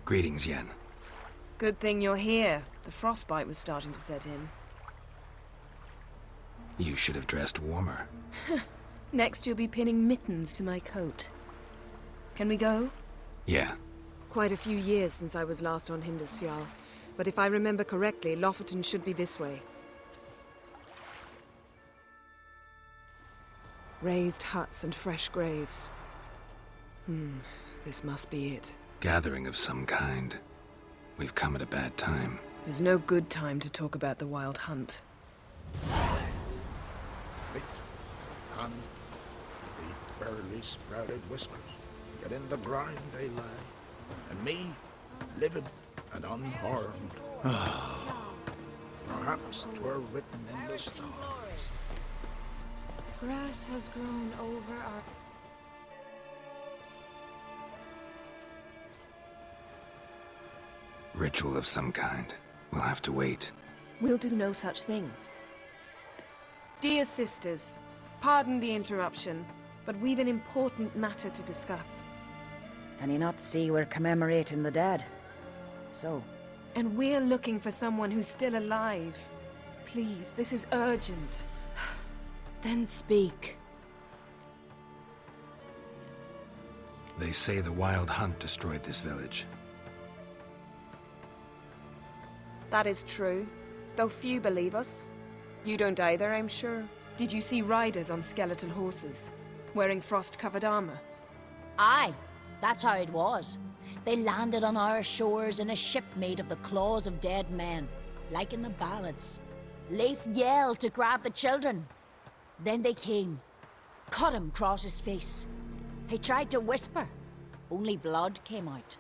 Greetings, Yen. Good thing you're here. The frostbite was starting to set in. You should have dressed warmer. Next you'll be pinning mittens to my coat. Can we go? Yeah. Quite a few years since I was last on Hindisfjall, but if I remember correctly, Lofoten should be this way. Raised huts and fresh graves. This must be it. Gathering of some kind. We've come at a bad time. There's no good time to talk about the Wild Hunt. Feet, and the barely sprouted whiskers. Yet in the ground they lie, and me, living and unharmed. Perhaps 'twere written in the stars. Grass has grown over our... Ritual of some kind. We'll have to wait. We'll do no such thing. Dear sisters, pardon the interruption, but we've an important matter to discuss. Can you not see we're commemorating the dead? So? And we're looking for someone who's still alive. Please, this is urgent. Then speak. They say the Wild Hunt destroyed this village. That is true, though few believe us. You don't either, I'm sure. Did you see riders on skeletal horses, wearing frost-covered armor? Aye, that's how it was. They landed on our shores in a ship made of the claws of dead men, like in the ballads. Leif yelled to grab the children. Then they came, cut him across his face. He tried to whisper, only blood came out.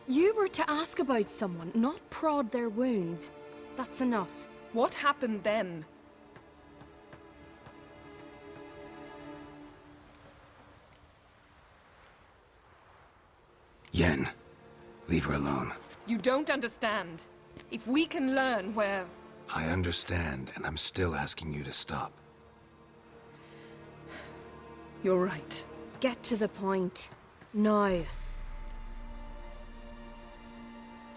You were to ask about someone, not prod their wounds. That's enough. What happened then? Yen, leave her alone. You don't understand. If we can learn where... I understand, and I'm still asking you to stop. You're right. Get to the point. Now.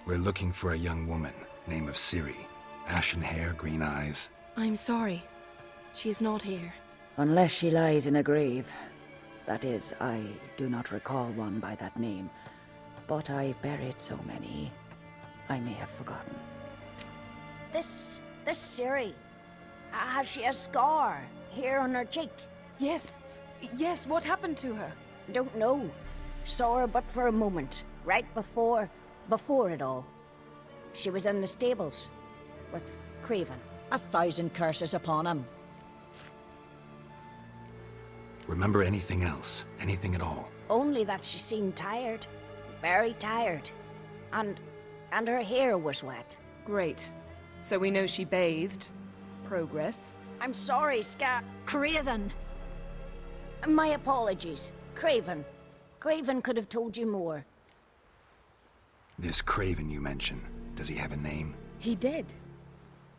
We're looking for a young woman, name of Ciri. Ashen hair, green eyes. I'm sorry. She is not here. Unless she lies in a grave. That is, I do not recall one by that name. But I've buried so many, I may have forgotten. This Ciri, has she a scar here on her cheek? Yes, what happened to her? Don't know. Saw her but for a moment, right before it all. She was in the stables with Craven. 1,000 curses upon him. Remember anything else? Anything at all? Only that she seemed tired. Very tired. And her hair was wet. Great. So we know she bathed. Progress. I'm sorry, Craven! My apologies. Craven. Craven could have told you more. This Craven you mention, does he have a name? He did.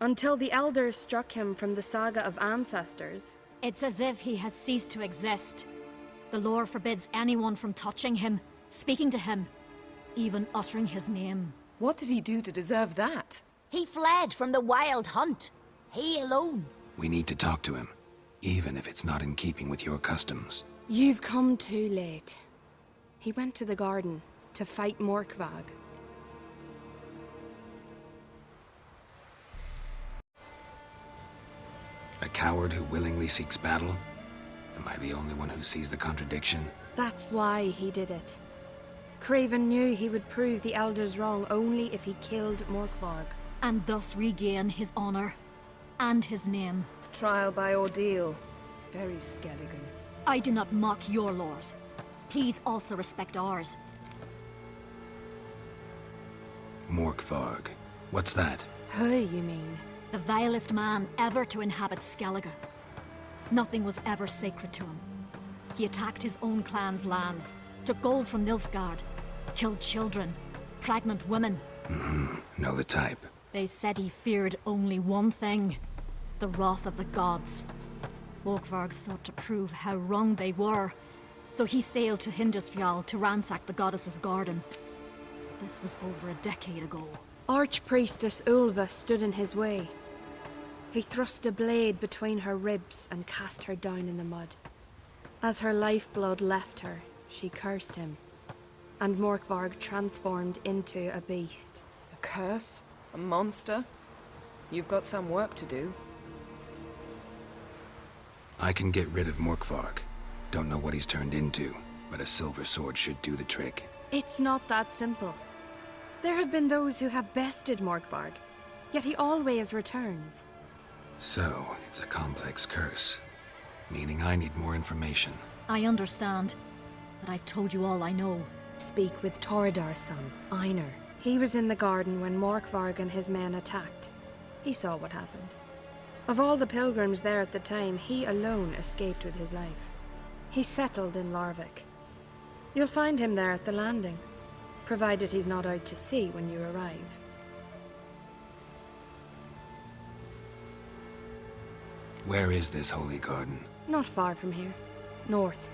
Until the elders struck him from the saga of ancestors. It's as if he has ceased to exist. The lore forbids anyone from touching him, speaking to him, even uttering his name. What did he do to deserve that? He fled from the Wild Hunt. He alone. We need to talk to him, even if it's not in keeping with your customs. You've come too late. He went to the garden to fight Morkvag. A coward who willingly seeks battle? Am I the only one who sees the contradiction? That's why he did it. Craven knew he would prove the elders wrong only if he killed Morkvarg. And thus regain his honor and his name. Trial by ordeal. Very Skelligan. I do not mock your laws. Please also respect ours. Morkvarg. What's that? Who, you mean? The vilest man ever to inhabit Skellige. Nothing was ever sacred to him. He attacked his own clan's lands, took gold from Nilfgaard, killed children, pregnant women. Know the type. They said he feared only one thing, the wrath of the gods. Morkvarg sought to prove how wrong they were, so he sailed to Hindisfjall to ransack the goddess's garden. This was over a decade ago. Archpriestess Ulva stood in his way. He thrust a blade between her ribs and cast her down in the mud. As her lifeblood left her, she cursed him, and Morkvarg transformed into a beast. A curse? A monster? You've got some work to do. I can get rid of Morkvarg. Don't know what he's turned into, but a silver sword should do the trick. It's not that simple. There have been those who have bested Morkvarg, yet he always returns. So, it's a complex curse, meaning I need more information. I understand, but I've told you all I know. Speak with Torridar's son, Einar. He was in the garden when Morkvarg and his men attacked. He saw what happened. Of all the pilgrims there at the time, he alone escaped with his life. He settled in Larvik. You'll find him there at the landing, provided he's not out to sea when you arrive. Where is this holy garden? Not far from here. North.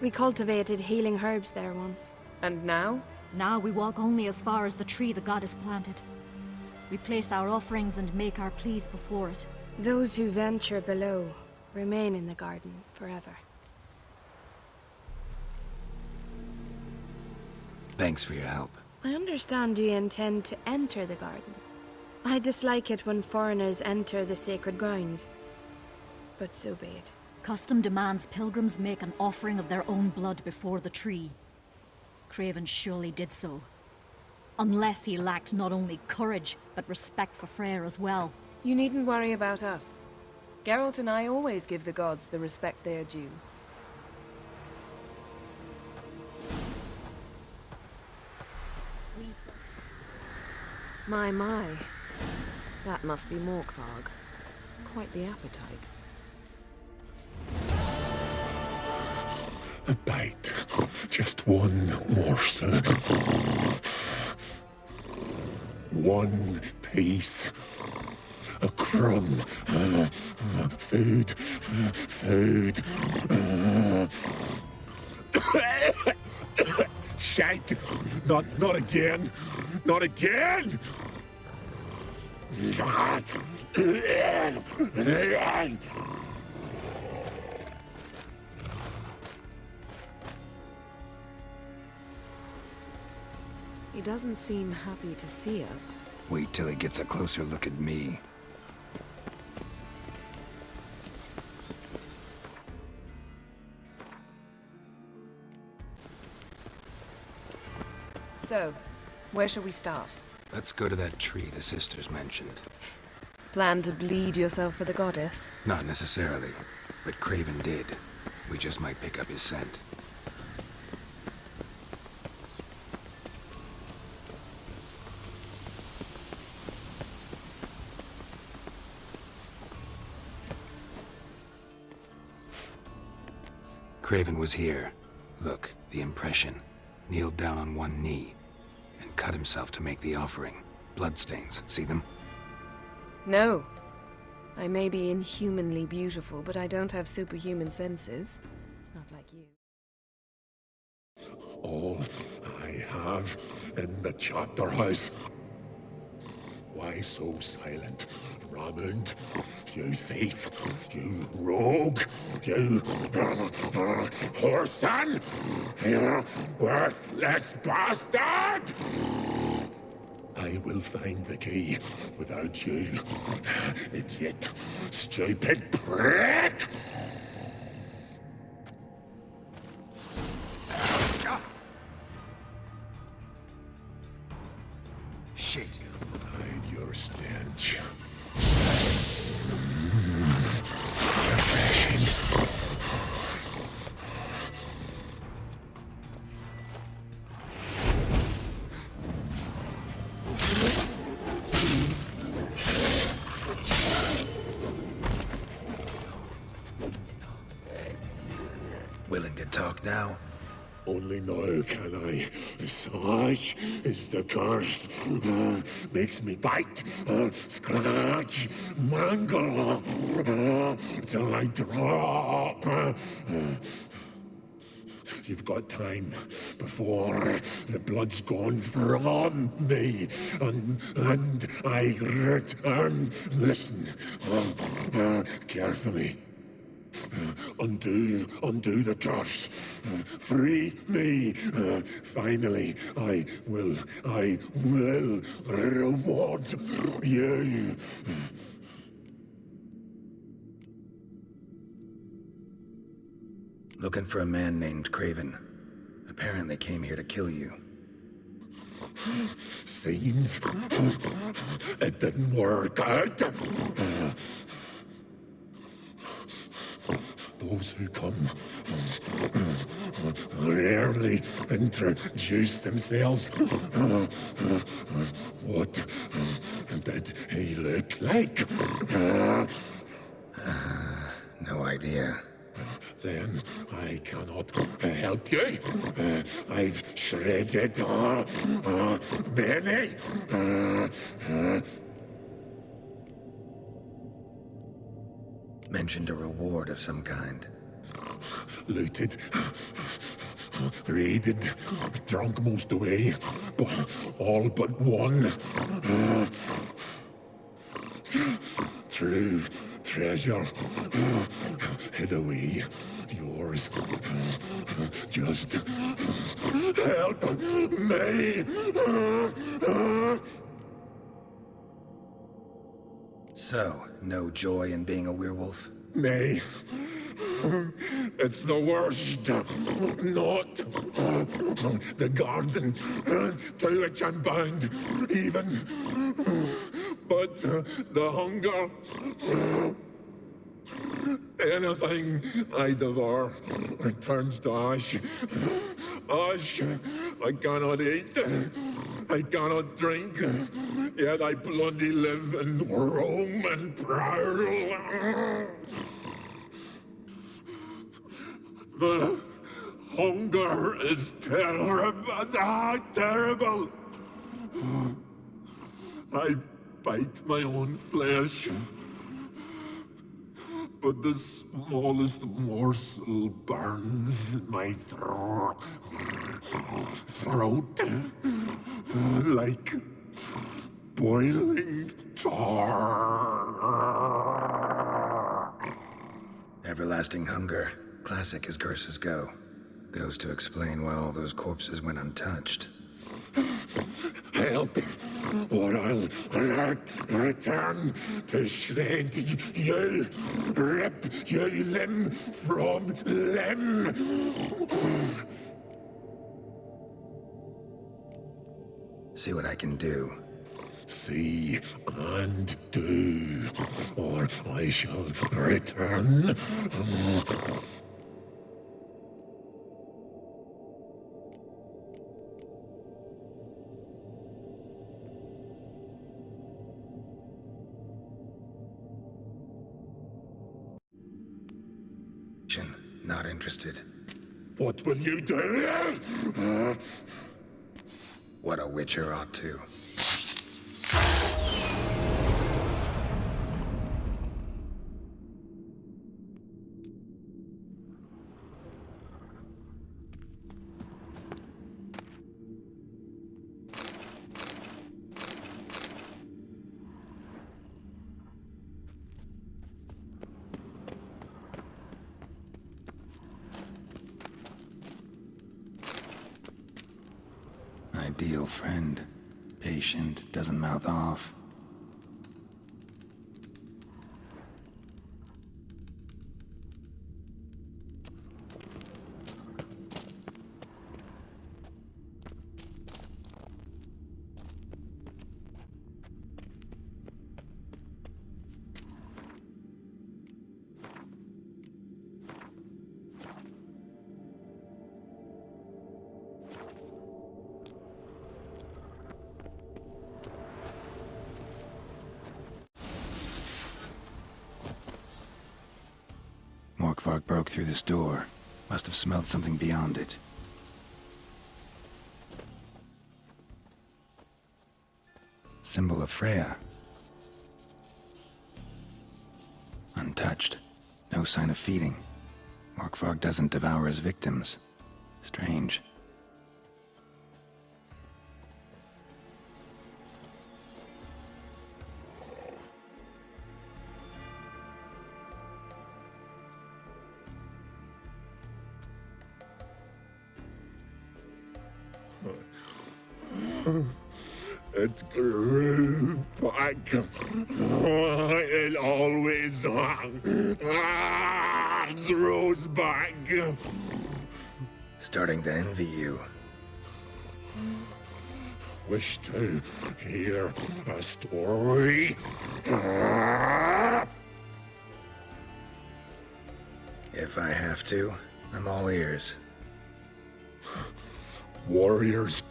We cultivated healing herbs there once. And now? Now we walk only as far as the tree the goddess planted. We place our offerings and make our pleas before it. Those who venture below remain in the garden forever. Thanks for your help. I understand you intend to enter the garden. I dislike it when foreigners enter the sacred grounds, but so be it. Custom demands pilgrims make an offering of their own blood before the tree. Craven surely did so. Unless he lacked not only courage, but respect for Freyr as well. You needn't worry about us. Geralt and I always give the gods the respect they are due. My. That must be Morkvarg. Quite the appetite. A bite. Just one morsel. One piece. A crumb. Food. Food. Shite. Not again. Not again. He doesn't seem happy to see us. Wait till he gets a closer look at me. So, where shall we start? Let's go to that tree the sisters mentioned. Plan to bleed yourself for the goddess? Not necessarily, but Craven did. We just might pick up his scent. Craven was here. Look, the impression. Kneeled down on one knee and cut himself to make the offering. Bloodstains, see them? No. I may be inhumanly beautiful, but I don't have superhuman senses. Not like you. All I have in the chapter house. Why so silent, Ramond? You thief, you rogue, you whoreson, you worthless bastard! I will find the key without you, idiot, stupid prick! Shit. Hide your stench. Willing to talk now? Only now can I. Such is the curse. Makes me bite, scratch, mangle, till I drop. You've got time before the blood's gone from me, and I return. Listen, carefully. Undo the curse. Free me. Finally, I will reward you. Looking for a man named Craven. Apparently came here to kill you. Seems it didn't work out. Those who come rarely introduce themselves. What did he look like? No idea. Then I cannot help you. I've shredded many. Mentioned a reward of some kind. Looted, raided, drunk most away, but all but one. True treasure hid away. Yours. Just help me. So, no joy in being a werewolf? Nay. It's the worst. Not the garden to which I'm bound, even. But the hunger. Anything I devour turns to ash. Ash I cannot eat. I cannot drink. Yet I bloody live and roam and prowl. The hunger is terrible. Terrible. I bite my own flesh. But the smallest morsel burns my throat like boiling tar. Everlasting hunger. Classic as curses go. Goes to explain why all those corpses went untouched. Help, or I'll return to shred you, rip you limb from limb. See what I can do. See and do, or I shall return. Not interested. What will you do? What a witcher ought to. Ideal friend. Patient, doesn't mouth off. Morkvark broke through this door. Must have smelled something beyond it. Symbol of Freya. Untouched. No sign of feeding. Morkvark doesn't devour his victims. Strange. It grew back. It always grows back. Starting to envy you. Wish to hear a story? If I have to, I'm all ears. Warriors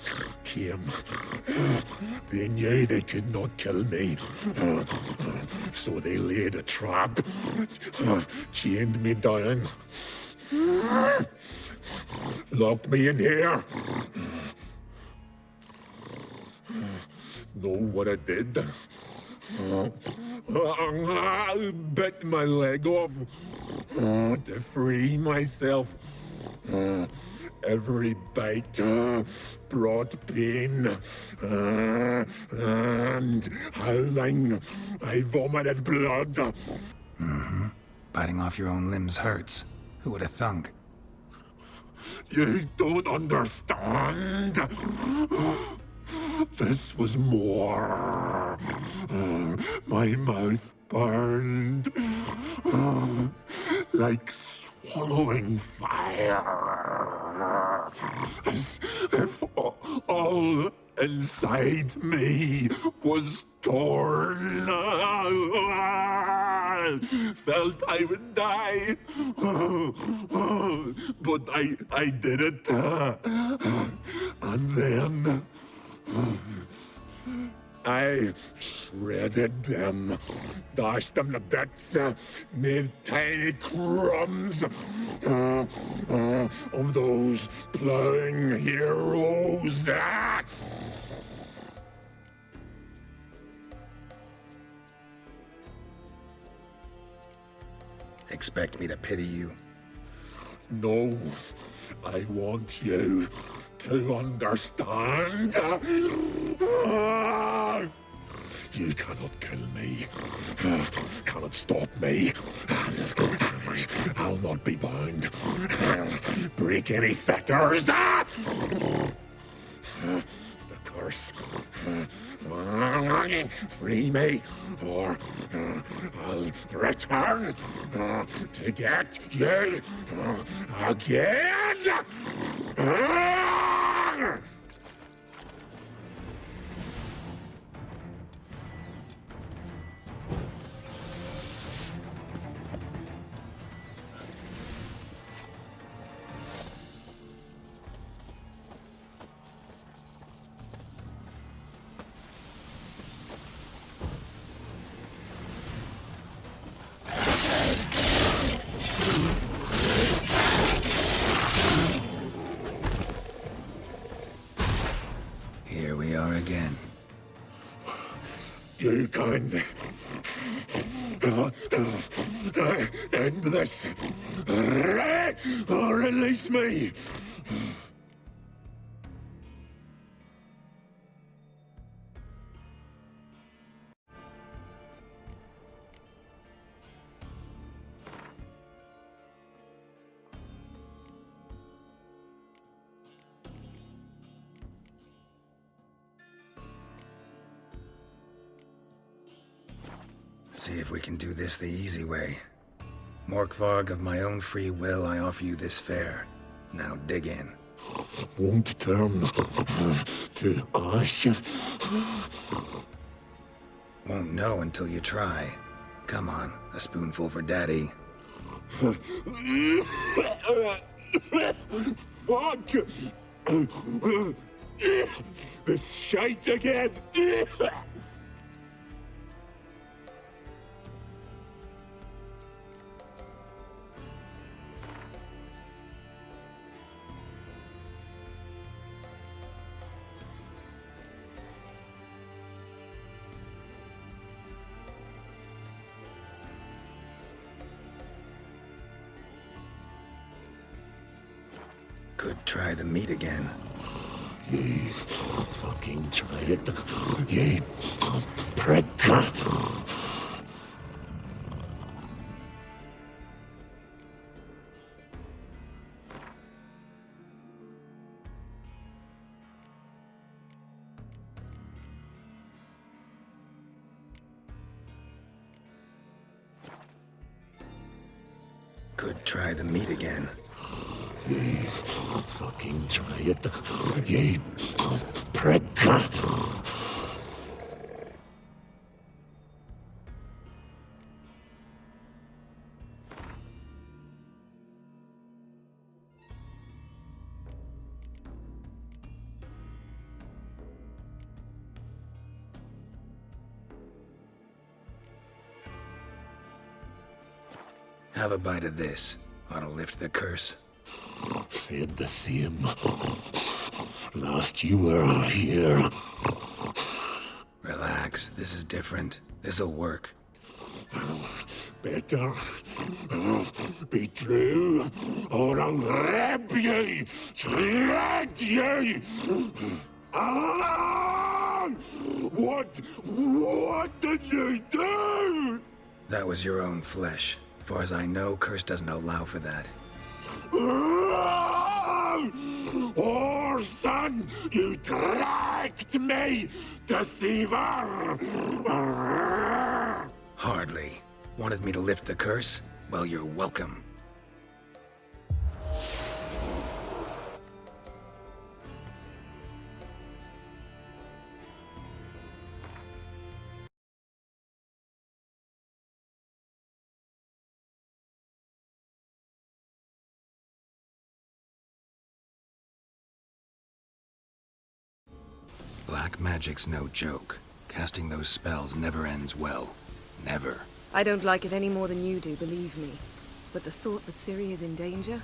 came. They knew they could not kill me. So they laid a trap. Chained me down. Locked me in here. Know what I did? Bit my leg off to free myself. Every bite brought pain and howling. I vomited blood. Mm-hmm. Biting off your own limbs hurts. Who would have thunk? You don't understand. This was more. My mouth burned like swallowing fire. As if all inside me was torn. Felt I would die. But I did it. And then I shredded them, dashed them to bits, made tiny crumbs of those plowing heroes. Expect me to pity you? No, I want you to understand. You cannot kill me. Cannot stop me. I'll not be bound. Break any fetters. The curse. Free me, or I'll return to get you again. Here we are again. You can end this. Or release me. See if we can do this the easy way. Morkvarg, of my own free will, I offer you this fare. Now dig in. Won't turn to ash. Won't know until you try. Come on, a spoonful for Daddy. Fuck! This shite again! Could try the meat again. Ye fucking try it. Ye prick. Could try the meat again. Ye fucking try it. Ye prick. Have a bite of this. Ought to lift the curse. Said the same. Last you were here. Relax. This is different. This'll work. Better be true, or I'll rip ye, shred ye. Ah! What did you do? That was your own flesh. Far as I know, curse doesn't allow for that. Orson, you tracked me, deceiver! Hardly. Wanted me to lift the curse? Well, you're welcome. Black magic's no joke. Casting those spells never ends well. Never. I don't like it any more than you do, believe me. But the thought that Ciri is in danger,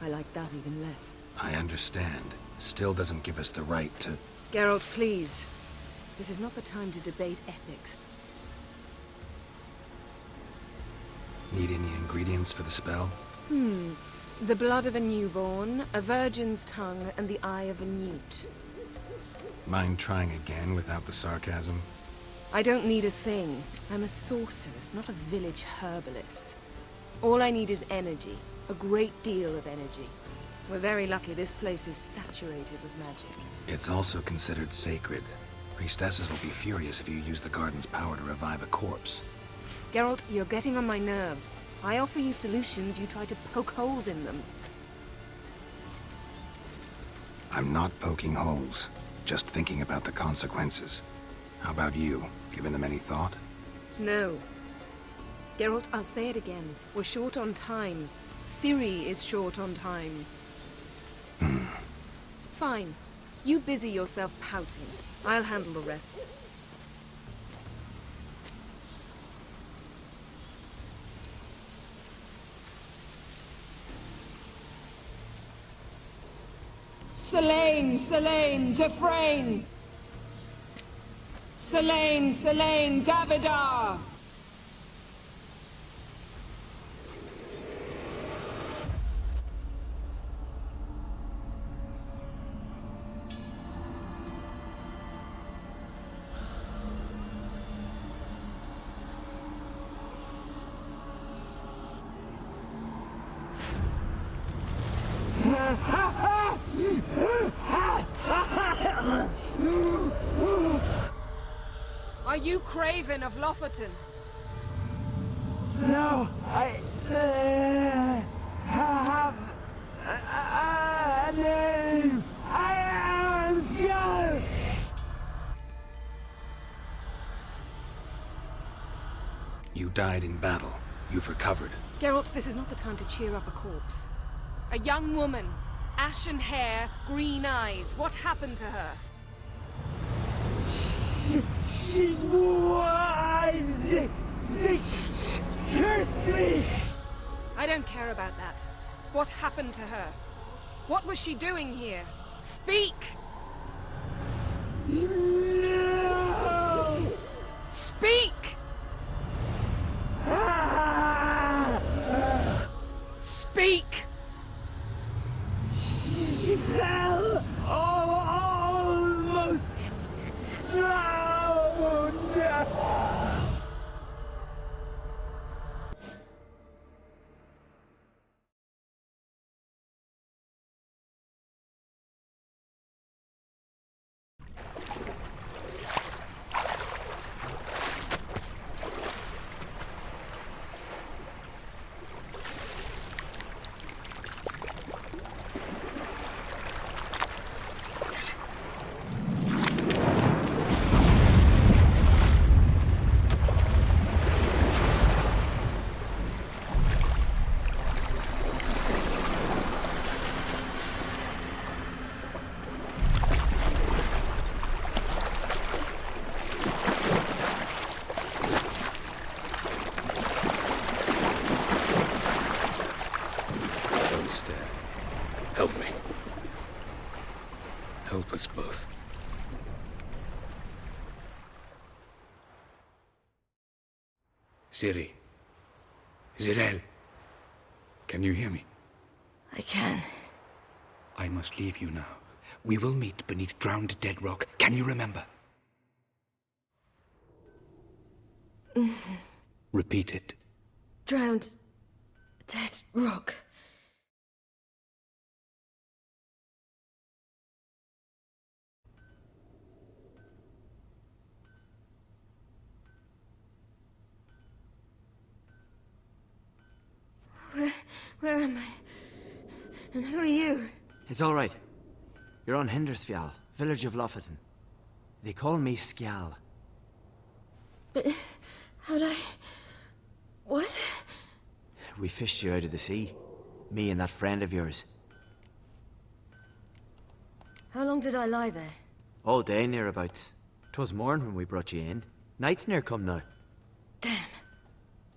I like that even less. I understand. Still doesn't give us the right to... Geralt, please. This is not the time to debate ethics. Need any ingredients for the spell? The blood of a newborn, a virgin's tongue, and the eye of a newt. Mind trying again without the sarcasm? I don't need a thing. I'm a sorceress, not a village herbalist. All I need is energy. A great deal of energy. We're very lucky this place is saturated with magic. It's also considered sacred. Priestesses will be furious if you use the garden's power to revive a corpse. Geralt, you're getting on my nerves. I offer you solutions, you try to poke holes in them. I'm not poking holes. Just thinking about the consequences. How about you? Given them any thought? No. Geralt, I'll say it again. We're short on time. Ciri is short on time. Fine. You busy yourself pouting. I'll handle the rest. Selene, Selene, Dufresne! Selene, Selene, Davidar! Are you Craven of Lofoten? No, I have a name. I am Skull. You died in battle. You've recovered. Geralt, this is not the time to cheer up a corpse. A young woman. Ashen hair, green eyes. What happened to her? She's wise. They cursed me. I don't care about that. What happened to her? What was she doing here? Speak! No. Speak! Speak! fell almost drowned. Don't stare. Help me. Help us both. Siri. Zirel. Can you hear me? I can. I must leave you now. We will meet beneath drowned dead rock. Can you remember? Repeat it. Drowned. Dead rock. Where am I? And who are you? It's all right. You're on Hindersfjall, village of Lofoten. They call me Skjal. But how'd I... What? We fished you out of the sea. Me and that friend of yours. How long did I lie there? All day nearabouts. 'Twas morn when we brought you in. Night's near come now. Damn.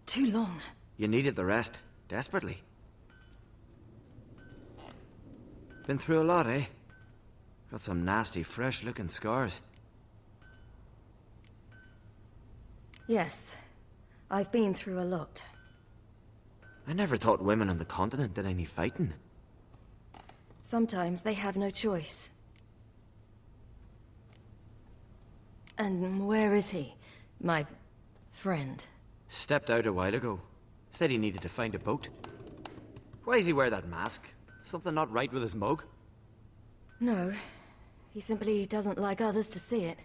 Too long. You needed the rest, desperately. Been through a lot, eh? Got some nasty, fresh-looking scars. Yes. I've been through a lot. I never thought women on the continent did any fighting. Sometimes they have no choice. And where is he? My friend. Stepped out a while ago. Said he needed to find a boat. Why does he wear that mask? Something not right with his mug? No. He simply doesn't like others to see it.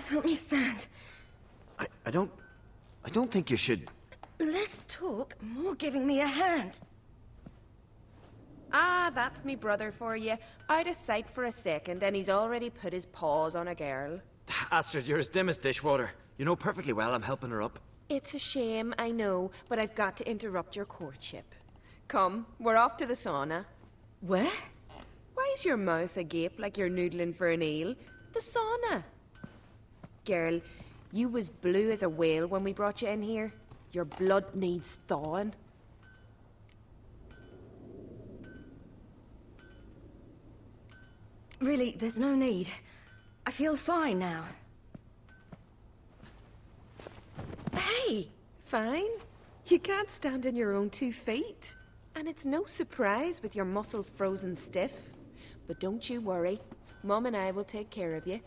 Help me stand. I don't think you should... Less talk, more giving me a hand. Ah, that's me brother for you. Out of sight for a second, and he's already put his paws on a girl. Astrid, you're as dim as dishwater. You know perfectly well I'm helping her up. It's a shame, I know, but I've got to interrupt your courtship. Come, we're off to the sauna. Where? Why's your mouth agape like you're noodling for an eel? The sauna. Girl, you was blue as a whale when we brought you in here. Your blood needs thawing. Really, there's no need. I feel fine now. Hey, fine. You can't stand on your own 2 feet. And it's no surprise with your muscles frozen stiff. But don't you worry. Mum and I will take care of you.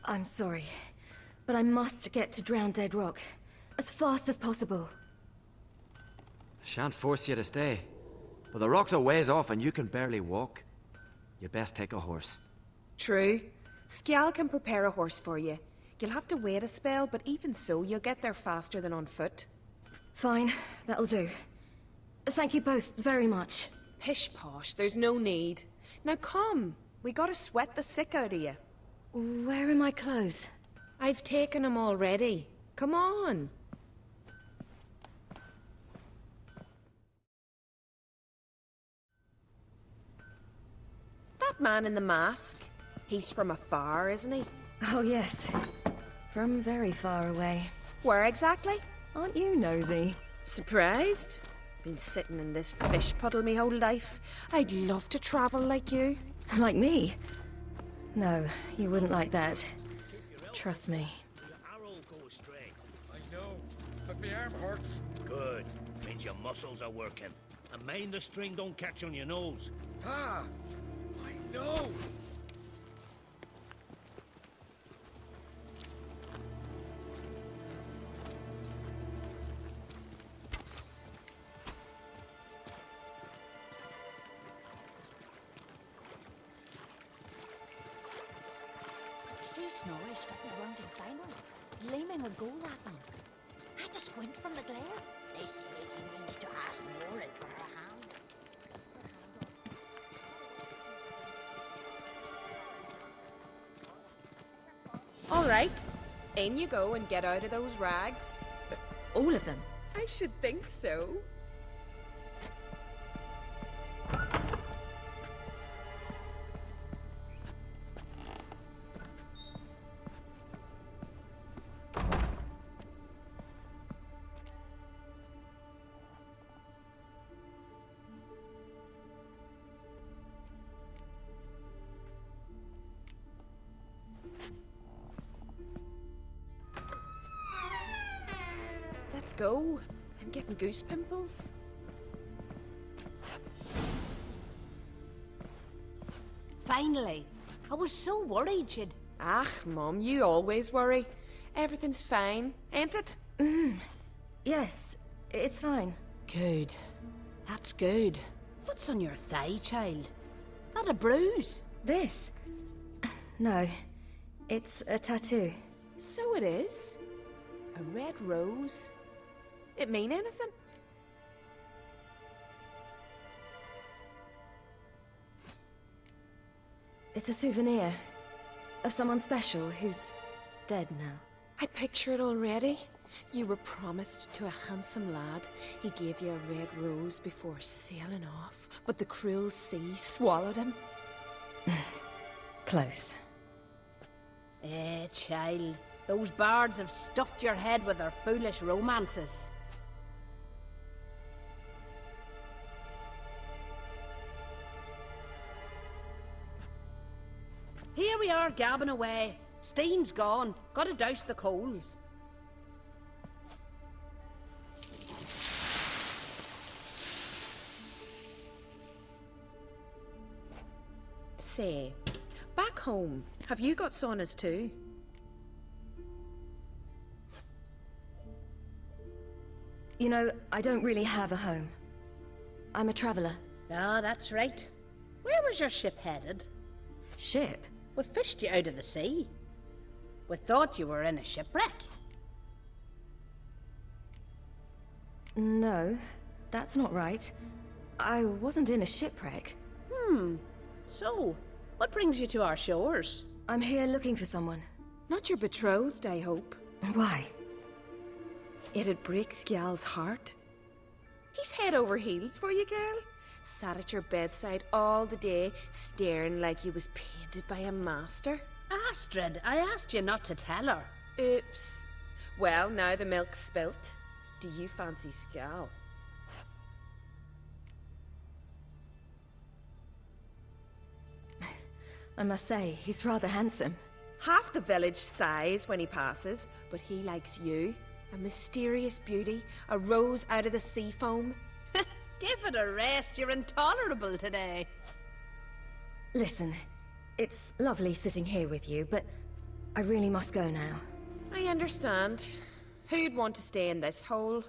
I'm sorry, but I must get to Drowned Dead Rock as fast as possible. Shan't force you to stay. But the rock's a ways off and you can barely walk. You best take a horse. True. Skjal can prepare a horse for you. You'll have to wait a spell, but even so, you'll get there faster than on foot. Fine, that'll do. Thank you both very much. Pish-posh, there's no need. Now come, we gotta sweat the sick out of you. Where are my clothes? I've taken them already. Come on. That man in the mask, he's from afar, isn't he? Oh yes, from very far away. Where exactly? Aren't you nosy? Surprised? Been sitting in this fish puddle me whole life. I'd love to travel like you. Like me? No, you wouldn't like that. Trust me. string. I know, but my arm hurts. Good. Means your muscles are working. And mind the string don't catch on your nose. Ah! I know! See Snorri strutting around in final. Gleaming would go that one. Had to squint from the glare. They say he means to ask Lauren for her hand. All right, in you go and get out of those rags. All of them? I should think so. Let's go. I'm getting goose pimples. Finally. I was so worried you'd... Ah, Mum, you always worry. Everything's fine, ain't it? Yes, it's fine. Good. That's good. What's on your thigh, child? That a bruise? This? No, it's a tattoo. So it is. A red rose. It mean anything? It's a souvenir of someone special who's dead now. I picture it already. You were promised to a handsome lad. He gave you a red rose before sailing off, but the cruel sea swallowed him. Close. Child. Those bards have stuffed your head with their foolish romances. Here we are, gabbing away. Steam's gone. Gotta douse the coals. Say, back home, have you got saunas too? You know, I don't really have a home. I'm a traveller. Ah, that's right. Where was your ship headed? Ship? We fished you out of the sea. We thought you were in a shipwreck. No, that's not right. I wasn't in a shipwreck. So, what brings you to our shores? I'm here looking for someone. Not your betrothed, I hope. Why? It'd break Skjal's heart. He's head over heels for you, girl. Sat at your bedside all the day, staring like he was painted by a master. Astrid, I asked you not to tell her. Oops. Well, now the milk's spilt. Do you fancy Skjal? I must say, he's rather handsome. Half the village sighs when he passes, but he likes you. A mysterious beauty, a rose out of the sea foam. Give it a rest, you're intolerable today. Listen, it's lovely sitting here with you, but I really must go now. I understand. Who'd want to stay in this hole?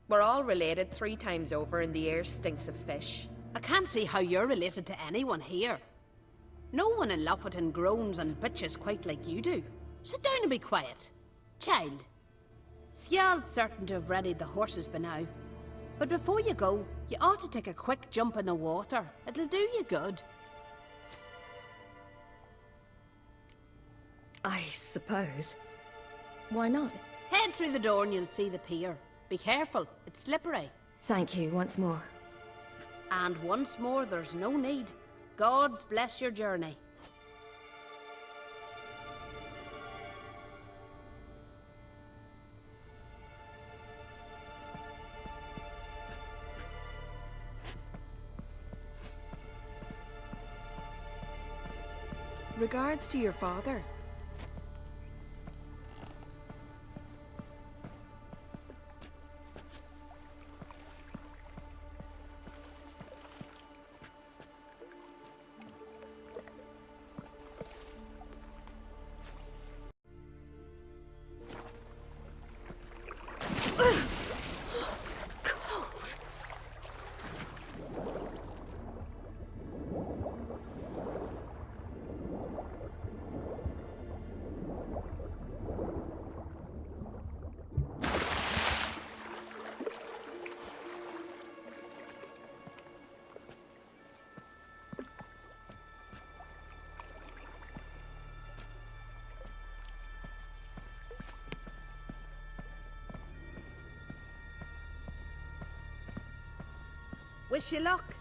We're all related 3 times over and the air stinks of fish. I can't see how you're related to anyone here. No one in Lufferton groans and bitches quite like you do. Sit down and be quiet. Child, Skjal's certain to have readied the horses by now. But before you go, you ought to take a quick jump in the water. It'll do you good. I suppose. Why not? Head through the door and you'll see the pier. Be careful, it's slippery. Thank you once more. And once more, there's no need. Gods bless your journey. Regards to your father. Wish you luck.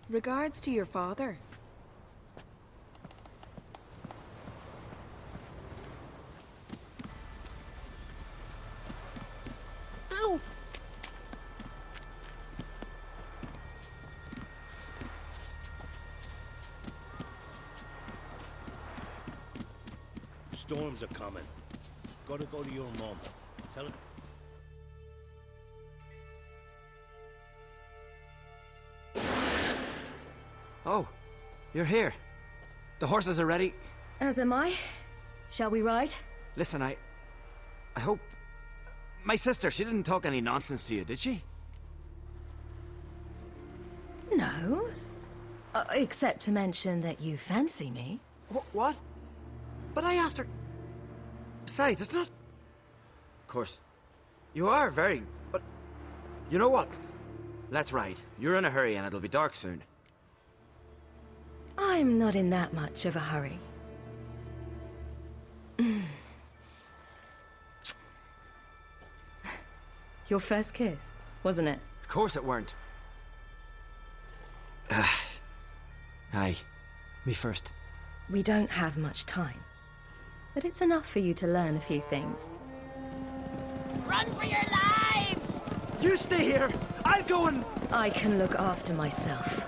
Regards to your father. Ow! Storms are coming. Gotta go to your mom. Tell her. Oh, you're here. The horses are ready. As am I. Shall we ride? Listen, I hope... My sister, she didn't talk any nonsense to you, did she? No. Except to mention that you fancy me. What? But I asked her... Besides, it's not... Of course, you are very... But... You know what? Let's ride. You're in a hurry and it'll be dark soon. I'm not in that much of a hurry. Your first kiss, wasn't it? Of course it weren't. Aye. Me first. We don't have much time. But it's enough for you to learn a few things. Run for your lives! You stay here! I'll go and... I can look after myself.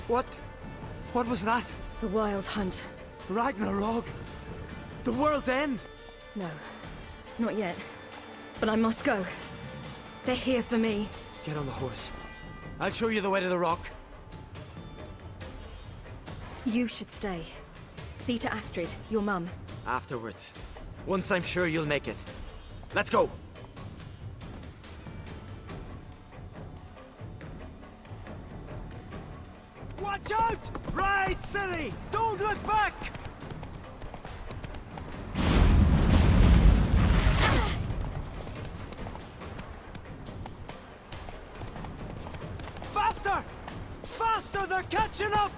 What was that? The Wild Hunt. Ragnarok? The world's end? No, not yet. But I must go. They're here for me. Get on the horse. I'll show you the way to the rock. You should stay. See to Astrid, your mum. Afterwards. Once I'm sure you'll make it. Let's go! Watch out! Right, silly! Don't look back! Faster! Faster! They're catching up!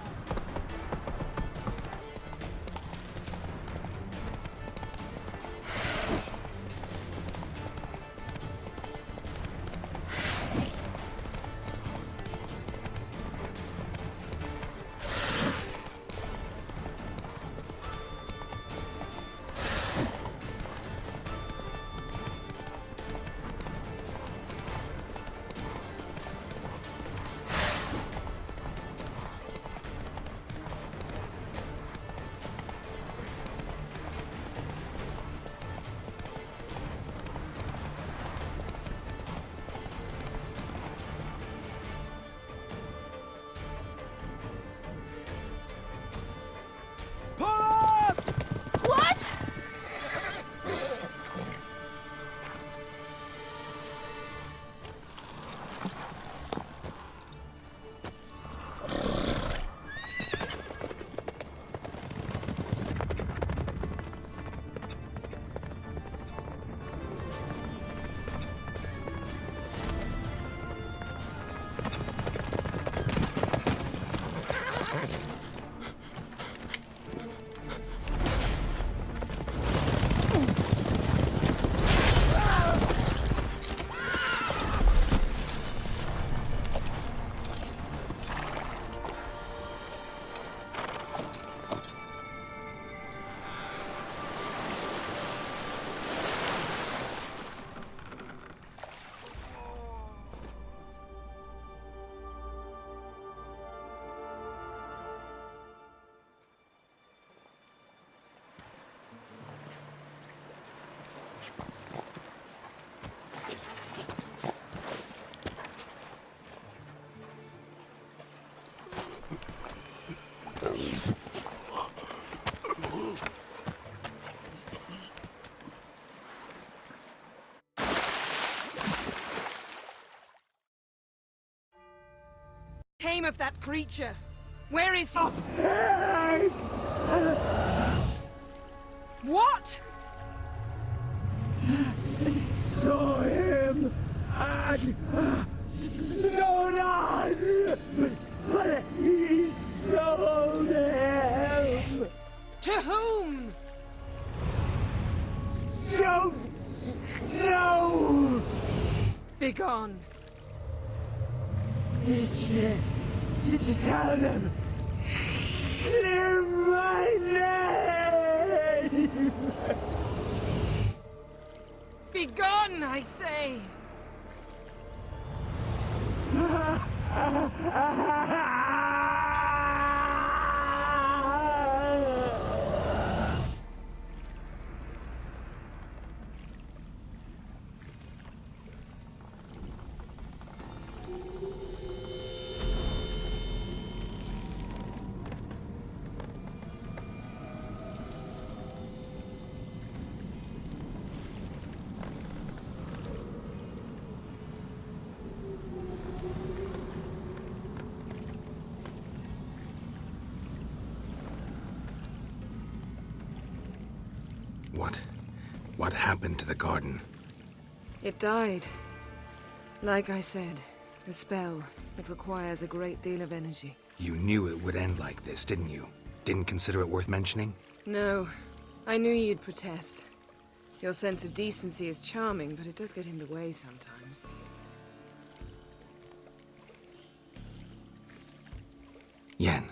What? Came of that creature. Where is he? What? Saw him at Stonas, but he sold him. To whom? Don't know. Begone. Just tell them. Clear my name. Begone, I say. What happened to the garden? It died. Like I said, the spell, it requires a great deal of energy. You knew it would end like this, didn't you? Didn't consider it worth mentioning? No, I knew you'd protest. Your sense of decency is charming, but it does get in the way sometimes. Yen,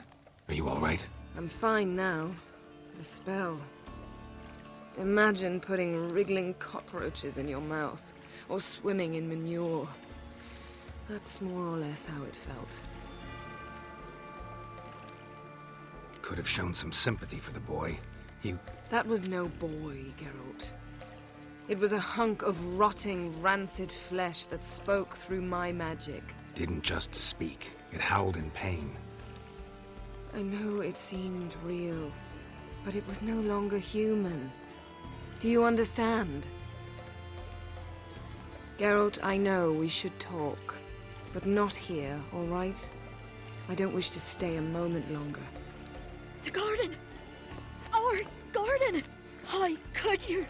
are you all right? I'm fine now. The spell. Imagine putting wriggling cockroaches in your mouth, or swimming in manure. That's more or less how it felt. could have shown some sympathy for the boy. That was no boy, Geralt. It was a hunk of rotting, rancid flesh that spoke through my magic. Didn't just speak. It howled in pain. I know it seemed real, but it was no longer human. Do you understand? Geralt, I know we should talk, but not here, all right? I don't wish to stay a moment longer. The garden! Our garden! How could you?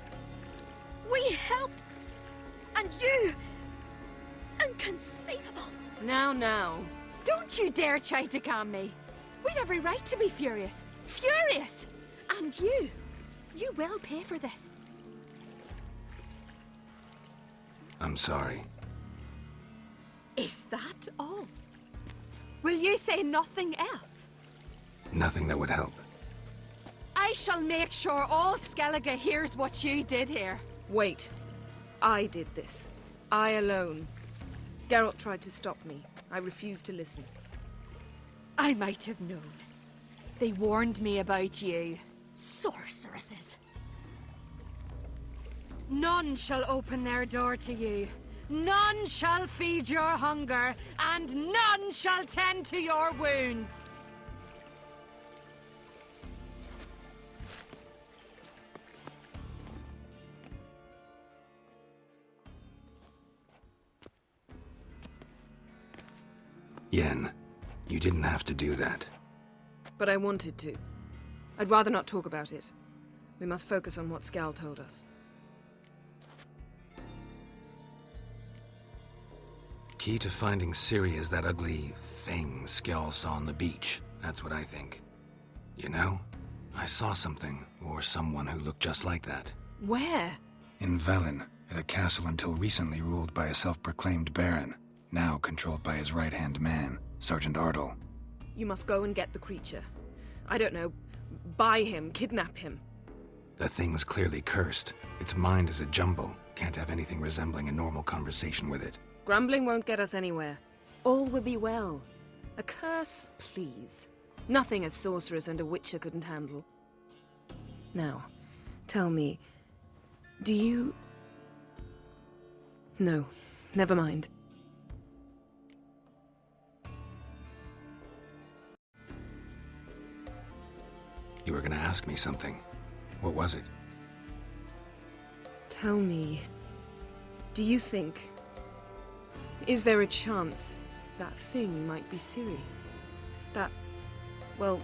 We helped! And you! Inconceivable! Now. Don't you dare try to calm me. We'd every right to be furious. Furious! And you will pay for this. I'm sorry. Is that all? Will you say nothing else? Nothing that would help. I shall make sure all Skellige hears what you did here. Wait. I did this. I alone. Geralt tried to stop me. I refused to listen. I might have known. They warned me about you. Sorceresses! None shall open their door to you. None shall feed your hunger, and none shall tend to your wounds. Yen, you didn't have to do that. But I wanted to. I'd rather not talk about it. We must focus on what Skal told us. Key to finding Ciri is that ugly thing Skjall saw on the beach. That's what I think. You know, I saw something, or someone who looked just like that. Where? In Velen, at a castle until recently ruled by a self-proclaimed baron, now controlled by his right-hand man, Sergeant Ardle. You must go and get the creature. I don't know, buy him, kidnap him. The thing's clearly cursed. Its mind is a jumble. Can't have anything resembling a normal conversation with it. Grumbling won't get us anywhere. All will be well. A curse, please. Nothing a sorceress and a witcher couldn't handle. Now, tell me, do you... No, never mind. You were gonna ask me something. What was it? Tell me, do you think... Is there a chance that thing might be Ciri? That, well,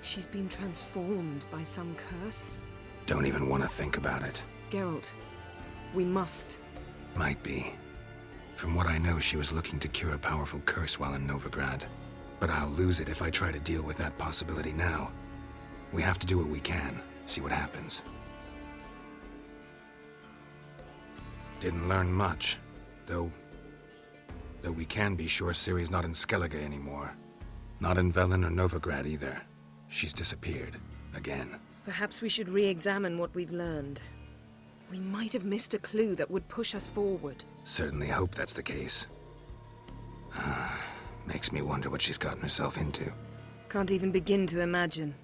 she's been transformed by some curse? Don't even want to think about it. Geralt, we must. Might be. From what I know, she was looking to cure a powerful curse while in Novigrad. But I'll lose it if I try to deal with that possibility now. We have to do what we can, see what happens. Didn't learn much, though we can be sure Ciri's not in Skellige anymore. Not in Velen or Novigrad either. She's disappeared. Again. Perhaps we should re-examine what we've learned. We might have missed a clue that would push us forward. Certainly hope that's the case. Makes me wonder what she's gotten herself into. Can't even begin to imagine.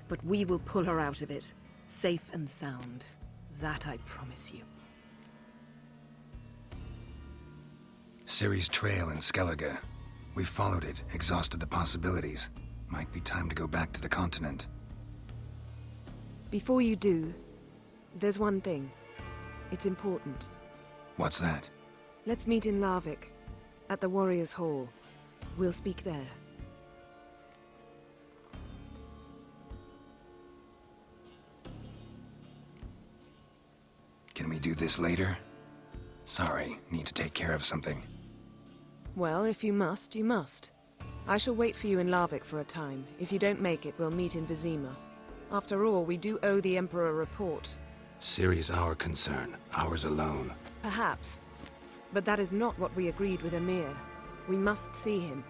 But we will pull her out of it. Safe and sound. That I promise you. Ciri's trail in Skellige. We followed it, exhausted the possibilities. Might be time to go back to the continent. Before you do, there's one thing. It's important. What's that? Let's meet in Larvik, at the Warriors' Hall. We'll speak there. Can we do this later? Sorry, need to take care of something. Well, if you must, you must. I shall wait for you in Larvik for a time. If you don't make it, we'll meet in Vizima. After all, we do owe the Emperor a report. Ciri's our concern, ours alone. Perhaps. But that is not what we agreed with Emir. We must see him.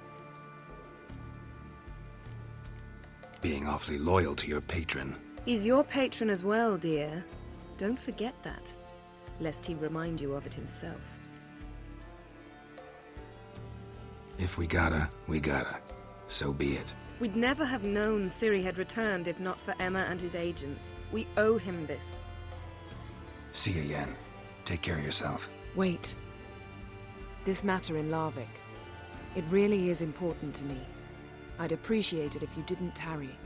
Being awfully loyal to your patron. He's your patron as well, dear. Don't forget that, lest he remind you of it himself. If we gotta, we gotta. So be it. We'd never have known Ciri had returned if not for Emma and his agents. We owe him this. See you, Yen. Take care of yourself. Wait. This matter in Larvik. It really is important to me. I'd appreciate it if you didn't tarry.